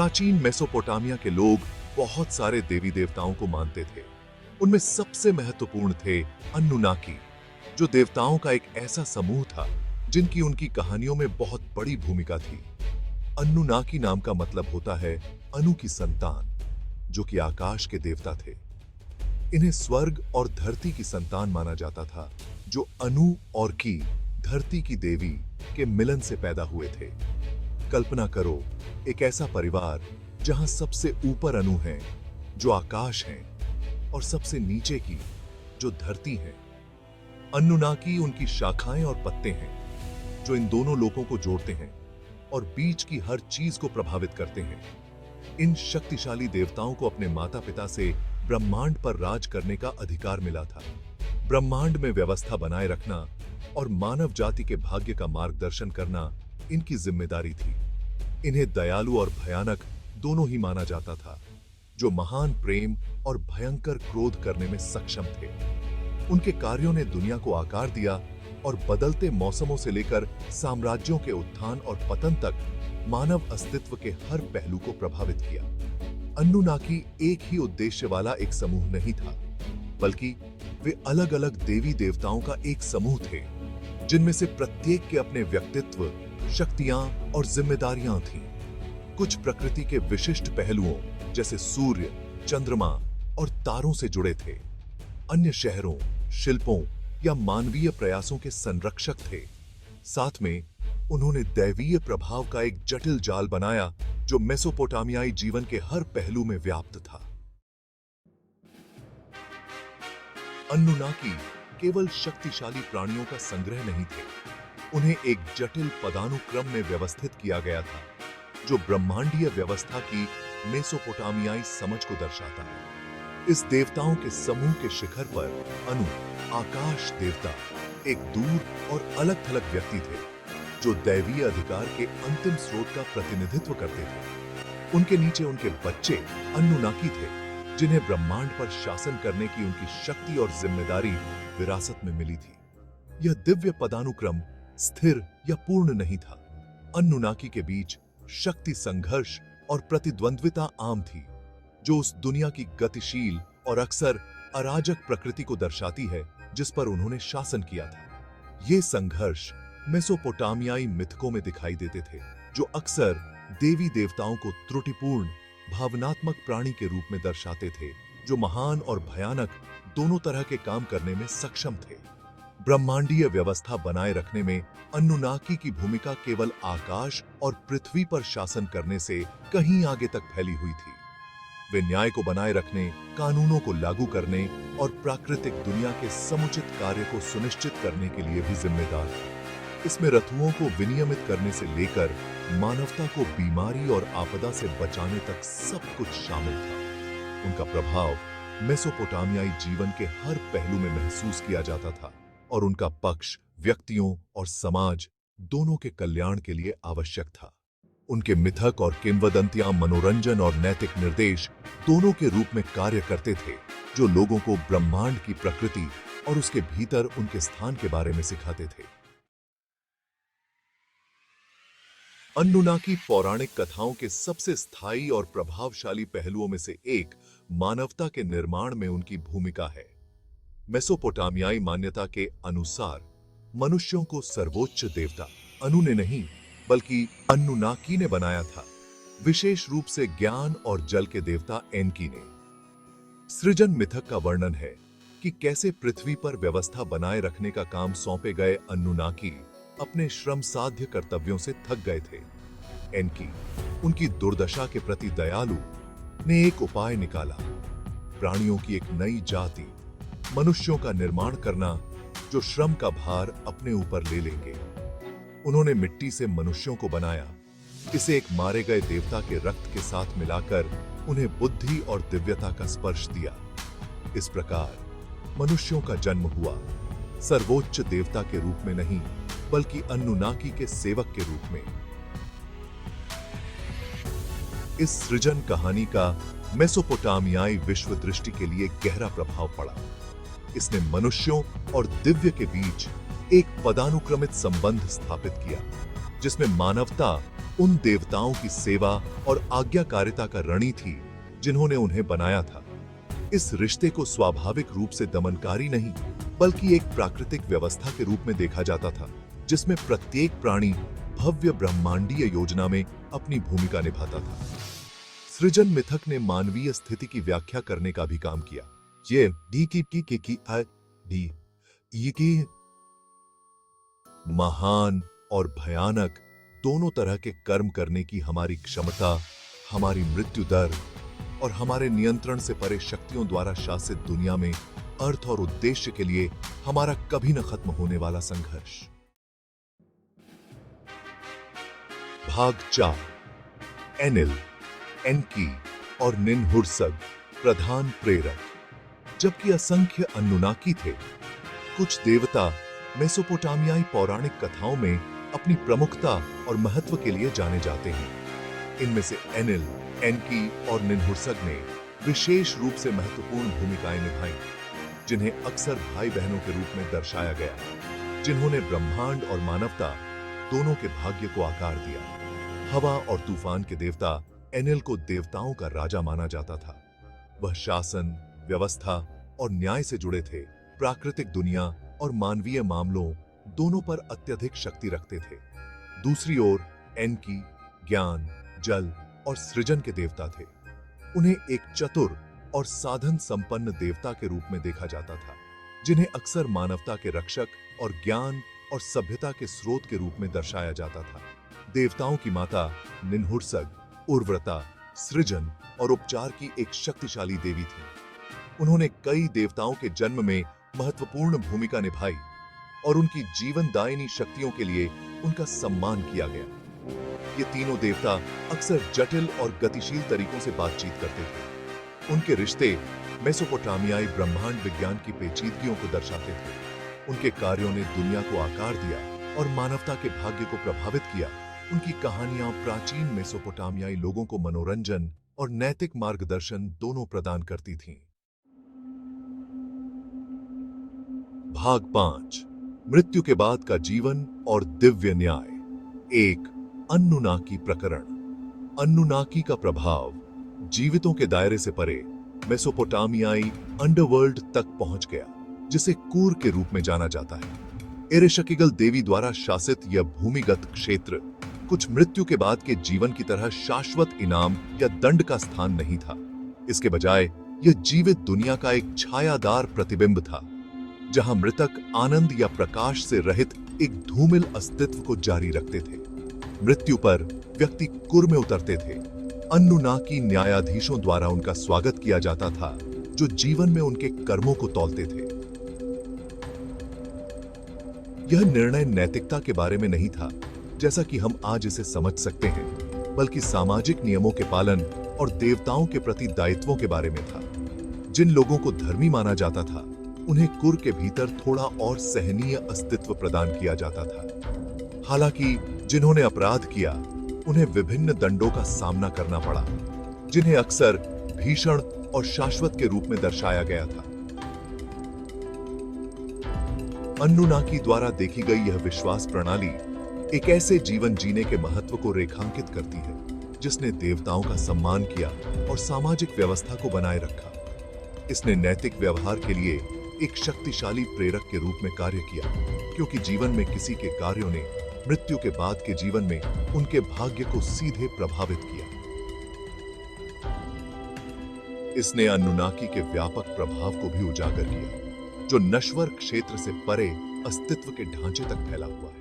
प्राचीन मेसोपोटामिया के लोग बहुत सारे देवी देवताओं को मानते थे। उनमें सबसे महत्वपूर्ण थे अन्नुनाकी, जो देवताओं का एक ऐसा समूह था जिनकी उनकी कहानियों में बहुत बड़ी भूमिका थी। अन्नुनाकी नाम का मतलब होता है अनु की संतान, जो कि आकाश के देवता थे। इन्हें स्वर्ग और धरती की संतान माना जाता था, जो अनु और की, धरती की देवी, के मिलन से पैदा हुए थे। कल्पना करो, एक ऐसा परिवार जहां सबसे ऊपर अनु है, जो आकाश है, और सबसे नीचे की, जो धरती है। अन्नुनाकी उनकी शाखाएं और पत्ते हैं, जो इन दोनों लोकों को जोड़ते हैं और बीच की हर चीज को प्रभावित करते हैं। इन शक्तिशाली देवताओं को अपने माता पिता से ब्रह्मांड पर राज करने का अधिकार मिला था। ब्रह्मांड में व्यवस्था बनाए रखना और मानव जाति के भाग्य का मार्गदर्शन करना इनकी जिम्मेदारी थी। इन्हें दयालु और भयानक दोनों ही माना जाता था, जो महान प्रेम और भयंकर क्रोध करने में सक्षम थे। उनके कार्यों ने दुनिया को आकार दिया और बदलते मौसमों से लेकर साम्राज्यों के उत्थान और पतन तक मानव अस्तित्व के हर पहलू को प्रभावित किया। अन्नुनाकी एक ही उद्देश्य वाला एक समूह नहीं था, बल्कि वे अलग अलग देवी देवताओं का एक समूह थे, जिनमें से प्रत्येक के अपने व्यक्तित्व, शक्तियां और जिम्मेदारियां थीं। कुछ प्रकृति के विशिष्ट पहलुओं जैसे सूर्य, चंद्रमा और तारों से जुड़े थे। अन्य शहरों, शिल्पों या मानवीय प्रयासों के संरक्षक थे। साथ में उन्होंने दैवीय प्रभाव का एक जटिल जाल बनाया, जो मेसोपोटामियाई जीवन के हर पहलू में व्याप्त था। अन्नुनाकी केवल शक्तिशाली प्राणियों का संग्रह नहीं थे, उन्हें एक जटिल पदानुक्रम में व्यवस्थित किया गया था, जो ब्रह्मांडीय व्यवस्था की मेसोपोटामियाई समझ को दर्शाता है। इस देवताओं के समूह के शिखर पर अनु, आकाश देवता, एक दूर और अलग-थलग व्यक्ति थे, जो दैवीय अधिकार के अंतिम स्रोत का प्रतिनिधित्व करते थे। उनके नीचे उनके बच्चे अन्नुनाकी थे, जिन्हें ब्रह्मांड पर शासन करने की उनकी शक्ति और जिम्मेदारी विरासत में मिली थी। यह दिव्य पदानुक्रम स्थिर या पूर्ण नहीं था। अन्नुनाकी के बीच शक्ति संघर्ष और प्रतिद्वंद्विता आम थी, जो उस दुनिया की गतिशील और अक्सर अराजक प्रकृति को दर्शाती है जिस पर उन्होंने शासन किया था। ये संघर्ष मेसोपोटामियाई मिथकों में दिखाई देते थे, जो अक्सर देवी देवताओं को त्रुटिपूर्ण, भावनात्मक प्राणी के रूप में दर्शाते थे, जो महान और भयानक दोनों तरह के काम करने में सक्षम थे। ब्रह्मांडीय व्यवस्था बनाए रखने में अन्नुनाकी की भूमिका केवल आकाश और पृथ्वी पर शासन करने से कहीं आगे तक फैली हुई थी। वे न्याय को बनाए रखने, कानूनों को लागू करने और प्राकृतिक दुनिया के समुचित कार्य को सुनिश्चित करने के लिए भी जिम्मेदार थे। इसमें ऋतुओं को विनियमित करने से लेकर मानवता को बीमारी और आपदा से बचाने तक सब कुछ शामिल था। उनका प्रभाव मेसोपोटामियाई जीवन के हर पहलू में महसूस किया जाता था और उनका पक्ष व्यक्तियों और समाज दोनों के कल्याण के लिए आवश्यक था। उनके मिथक और किंवदंतियां मनोरंजन और नैतिक निर्देश दोनों के रूप में कार्य करते थे, जो लोगों को ब्रह्मांड की प्रकृति और उसके भीतर उनके स्थान के बारे में सिखाते थे। अन्नुनाकी पौराणिक कथाओं के सबसे स्थायी और प्रभावशाली पहलुओं में से एक मानवता के निर्माण में उनकी भूमिका है। मेसोपोटामियाई मान्यता के अनुसार मनुष्यों को सर्वोच्च देवता अनु ने नहीं, बल्कि अन्नुनाकी ने बनाया था, विशेष रूप से ज्ञान और जल के देवता एनकी ने। सृजन मिथक का वर्णन है कि कैसे पृथ्वी पर व्यवस्था बनाए रखने का काम सौंपे गए अन्नुनाकी अपने श्रम साध्य कर्तव्यों से थक गए थे। एनकी, उनकी दुर्दशा के प्रति दयालु, ने एक उपाय निकाला, प्राणियों की एक नई जाति, मनुष्यों का निर्माण करना, जो श्रम का भार अपने ऊपर ले लेंगे। उन्होंने मिट्टी से मनुष्यों को बनाया, इसे एक मारे गए देवता के रक्त के साथ मिलाकर उन्हें बुद्धि और दिव्यता का स्पर्श दिया। इस प्रकार मनुष्यों का जन्म हुआ, सर्वोच्च देवता के रूप में नहीं, बल्कि अन्नुनाकी के सेवक के रूप में। इस सृजन कहानी का मेसोपोटामियाई विश्व दृष्टि के लिए गहरा प्रभाव पड़ा। इसने मनुष्यों और दिव्य के बीच एक पदानुक्रमित संबंध स्थापित किया, जिसमें मानवता उन देवताओं की सेवा और आज्ञाकारिता का ऋणी थी जिन्होंने उन्हें बनाया था। इस रिश्ते को स्वाभाविक रूप से दमनकारी नहीं, बल्कि एक प्राकृतिक व्यवस्था के रूप में देखा जाता था, जिसमें प्रत्येक प्राणी भव्य ब्रह्मांडीय योजना में अपनी भूमिका निभाता था। सृजन मिथक ने मानवीय स्थिति की व्याख्या करने का भी काम किया। ये महान और भयानक दोनों तरह के कर्म करने की हमारी क्षमता, हमारी मृत्यु दर और हमारे नियंत्रण से परे शक्तियों द्वारा शासित दुनिया में अर्थ और उद्देश्य के लिए हमारा कभी न खत्म होने वाला संघर्ष। भाग 4। एनिल, एनकी और निन्हुर्सग प्रधान प्रेरक। जबकि असंख्य अन्नुनाकी थे, कुछ देवता मेसोपोटामियाई पौराणिक कथाओं में अपनी प्रमुखता और महत्व के लिए जाने जाते हैं। इनमें से एनिल, एनकी और निन्हुर्सग ने विशेष रूप से महत्वपूर्ण भूमिकाएं निभाई, जिन्हें अक्सर भाई बहनों के रूप में दर्शाया गया, जिन्होंने ब्रह्मांड और मानवता दोनों के भाग्य को आकार दिया। हवा और तूफान के देवता एनिल को देवताओं का राजा माना जाता था। वह शासन, व्यवस्था और न्याय से जुड़े थे, प्राकृतिक दुनिया और मानवीय मामलों दोनों पर अत्यधिक शक्ति रखते थे। दूसरी ओर एनकी ज्ञान, जल और सृजन के देवता थे। उन्हें एक चतुर और साधन संपन्न देवता के रूप में देखा जाता था, जिन्हें अक्सर मानवता के रक्षक और ज्ञान और सभ्यता के स्रोत के रूप में दर्शाया जाता था। देवताओं की माता निन्हुर्सग उर्वरता, सृजन और उपचार की एक शक्तिशाली देवी थी। उन्होंने कई देवताओं के जन्म में महत्वपूर्ण भूमिका निभाई और उनकी जीवनदायिनी शक्तियों के लिए उनका सम्मान किया गया। ये तीनों देवता अक्सर जटिल और गतिशील तरीकों से बातचीत करते थे। उनके रिश्ते मेसोपोटामियाई ब्रह्मांड विज्ञान की पेचीदगियों को दर्शाते थे। उनके कार्यों ने दुनिया को आकार दिया और मानवता के भाग्य को प्रभावित किया। उनकी कहानियां प्राचीन मेसोपोटामियाई लोगों को मनोरंजन और नैतिक मार्गदर्शन दोनों प्रदान करती थीं। भाग 5। मृत्यु के बाद का जीवन और दिव्य न्याय। एक अन्नुनाकी प्रकरण। अन्नुनाकी का प्रभाव जीवितों के दायरे से परे मेसोपोटामियाई अंडरवर्ल्ड तक पहुंच गया, जिसे कूर के रूप में जाना जाता है। एरेशकिगल देवी द्वारा शासित यह भूमिगत क्षेत्र कुछ मृत्यु के बाद के जीवन की तरह शाश्वत इनाम या दंड का स्थान नहीं था। इसके बजाय यह जीवित दुनिया का एक छायादार प्रतिबिंब था, जहां मृतक आनंद या प्रकाश से रहित एक धूमिल अस्तित्व को जारी रखते थे। मृत्यु पर व्यक्ति कुर में उतरते थे। अन्नुनाकी न्यायाधीशों द्वारा उनका स्वागत किया जाता था, जो जीवन में उनके कर्मों को तौलते थे। यह निर्णय नैतिकता के बारे में नहीं था, जैसा कि हम आज इसे समझ सकते हैं, बल्कि सामाजिक नियमों के पालन और देवताओं के प्रति दायित्वों के बारे में था। जिन लोगों को धर्मी माना जाता था, उन्हें कुर के भीतर थोड़ा और सहनीय अस्तित्व प्रदान किया जाता था। हालांकि जिन्होंने अपराध किया, उन्हें विभिन्न दंडों का सामना करना पड़ा, जिन्हें अक्सर भीषण और शाश्वत के रूप में दर्शाया गया था। अन्नुनाकी द्वारा देखी गई यह विश्वास प्रणाली एक ऐसे जीवन जीने के महत्व को रेखांकित करती है, जिसने देवताओं का सम्मान किया और सामाजिक व्यवस्था को बनाए रखा। इसने नैतिक व्यवहार के लिए एक शक्तिशाली प्रेरक के रूप में कार्य किया, क्योंकि जीवन में किसी के कार्यों ने मृत्यु के बाद के जीवन में उनके भाग्य को सीधे प्रभावित किया। इसने अन्नुनाकी के व्यापक प्रभाव को भी उजागर किया, जो नश्वर क्षेत्र से परे अस्तित्व के ढांचे तक फैला हुआ है।